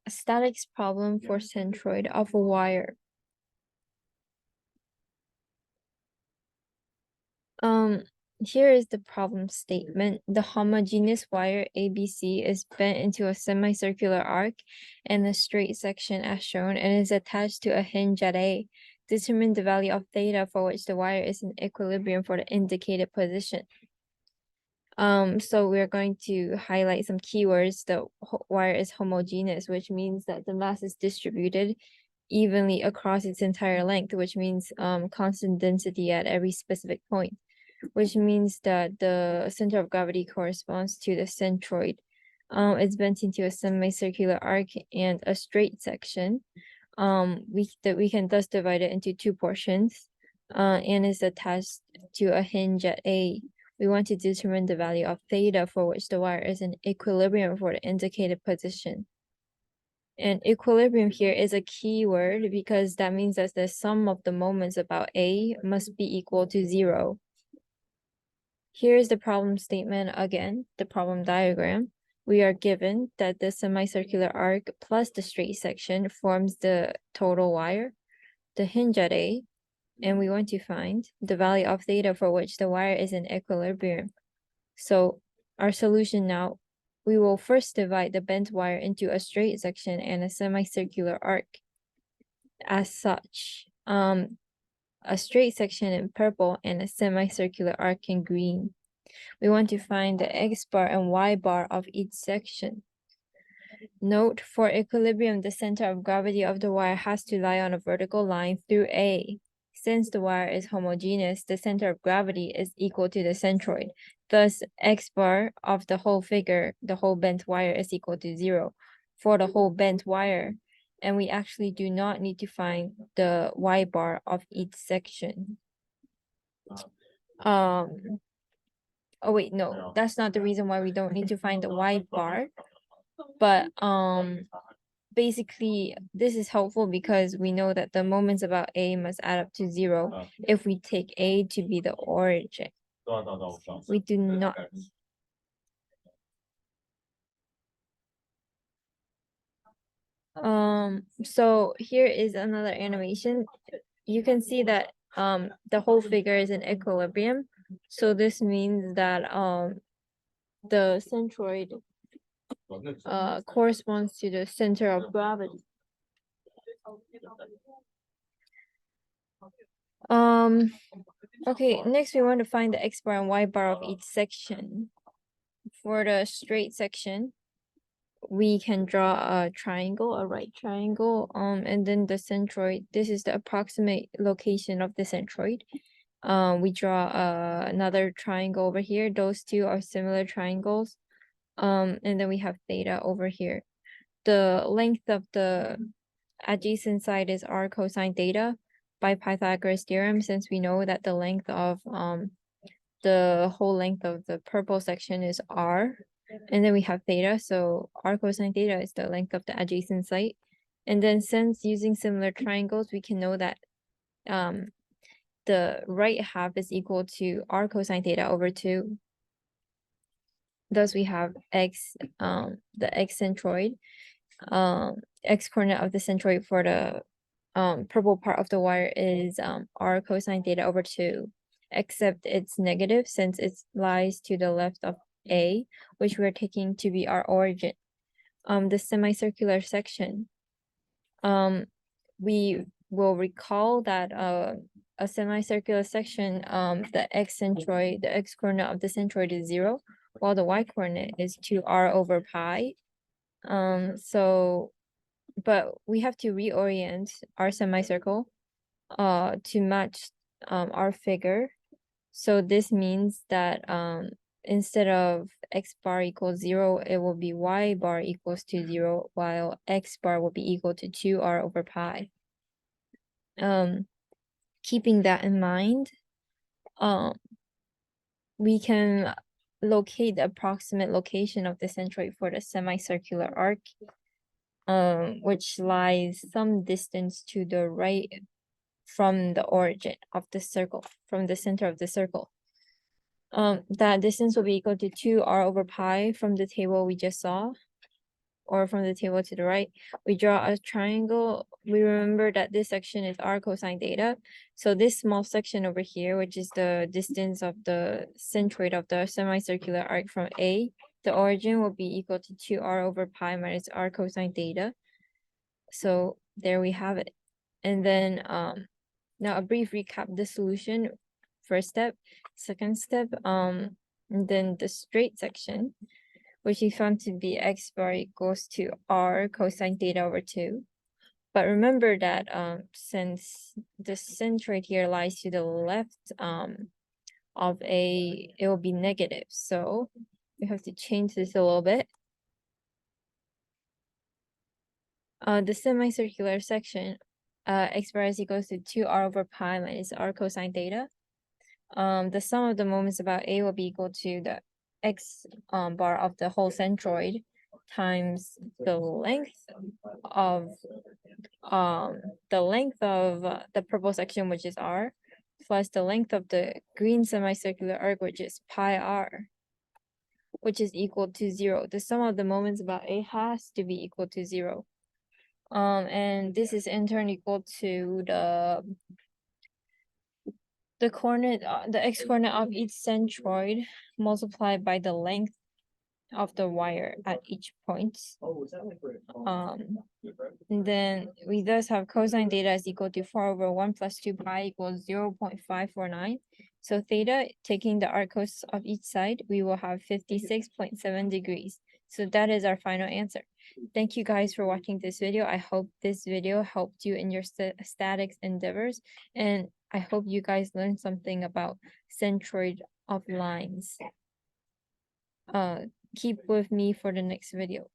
Statics problem for centroid of a wire. Here is the problem statement. The homogeneous wire ABC is bent into a semicircular arc and a straight section as shown and is attached to a hinge at A. Determine the value of theta for which the wire is in equilibrium for the indicated position. So we're going to highlight some keywords. The wire is homogeneous, which means that the mass is distributed evenly across its entire length, which means constant density at every specific point, which means that the center of gravity corresponds to the centroid. It's bent into a semicircular arc and a straight section. We can thus divide it into two portions, and is attached to a hinge at A. We want to determine the value of theta for which the wire is in equilibrium for the indicated position. And equilibrium here is a key word because that means that the sum of the moments about A must be equal to 0. Here's the problem statement again, the problem diagram. We are given that the semicircular arc plus the straight section forms the total wire, the hinge at A, and we want to find the value of theta for which the wire is in equilibrium. So our solution now, we will first divide the bent wire into a straight section and a semicircular arc. As such, a straight section in purple and a semicircular arc in green. We want to find the x bar and y bar of each section. Note, for equilibrium, the center of gravity of the wire has to lie on a vertical line through A. Since the wire is homogeneous, the center of gravity is equal to the centroid. Thus, x bar of the whole figure, the whole bent wire, is equal to 0 for the whole bent wire. And we actually do not need to find the y bar of each section. Oh wait, no, that's not the reason why we don't need to find the y bar. But basically this is helpful because we know that the moments about A must add up to 0 if we take A to be the origin. We do not. So here is another animation. You can see that the whole figure is in equilibrium. So this means that the centroid corresponds to the center of gravity. Okay, next we want to find the x bar and y bar of each section. For the straight section, we can draw a triangle, a right triangle, and then the centroid. This is the approximate location of the centroid. We draw another triangle over here. Those two are similar triangles. And then we have theta over here. The length of the adjacent side is r cosine theta by Pythagoras theorem, since we know that the length of the whole length of the purple section is r, and then we have theta, so r cosine theta is the length of the adjacent side. And then since using similar triangles, we can know that the right half is equal to r cosine theta over 2. Thus we have x, the x centroid, x coordinate of the centroid for the purple part of the wire is r cosine theta over 2, except it's negative since it lies to the left of A, which we're taking to be our origin. The semicircular section, we will recall that a semicircular section, the x centroid, the x coordinate of the centroid is 0, while the y coordinate is 2r over pi. But we have to reorient our semicircle to match our figure. So this means that instead of x bar equals 0, it will be y bar equals to 0, while x bar will be equal to 2r over pi. Keeping that in mind, we can locate the approximate location of the centroid for the semicircular arc, which lies some distance to the right from the origin of the circle, from the center of the circle. That distance will be equal to 2r over pi from the table we just saw, or from the table to the right, we draw a triangle. We remember that this section is r cosine theta. So this small section over here, which is the distance of the centroid of the semicircular arc from A, the origin will be equal to 2r over pi minus r cosine theta. So there we have it. And then now a brief recap: the solution, first step, second step, and then the straight section, which we found to be x bar equals to r cosine theta over 2. But remember that since the centroid here lies to the left of A, it will be negative. So we have to change this a little bit. The semicircular section, x bar is equals to 2r over pi minus r cosine theta. The sum of the moments about A will be equal to the x bar of the whole centroid times the length of the purple section, which is r, plus the length of the green semicircular arc, which is pi r, which is equal to 0. The sum of the moments about A has to be equal to 0. And this is in turn equal to the coordinate, the x coordinate of each centroid multiplied by the length of the wire at each point. And then we thus have cosine theta is equal to 4 over 1 plus 2 pi equals 0.549. So theta, taking the arc cos of each side, we will have 56.7 degrees. So that is our final answer. Thank you guys for watching this video. I hope this video helped you in your statics endeavors, and I hope you guys learned something about centroid of lines. Keep with me for the next video.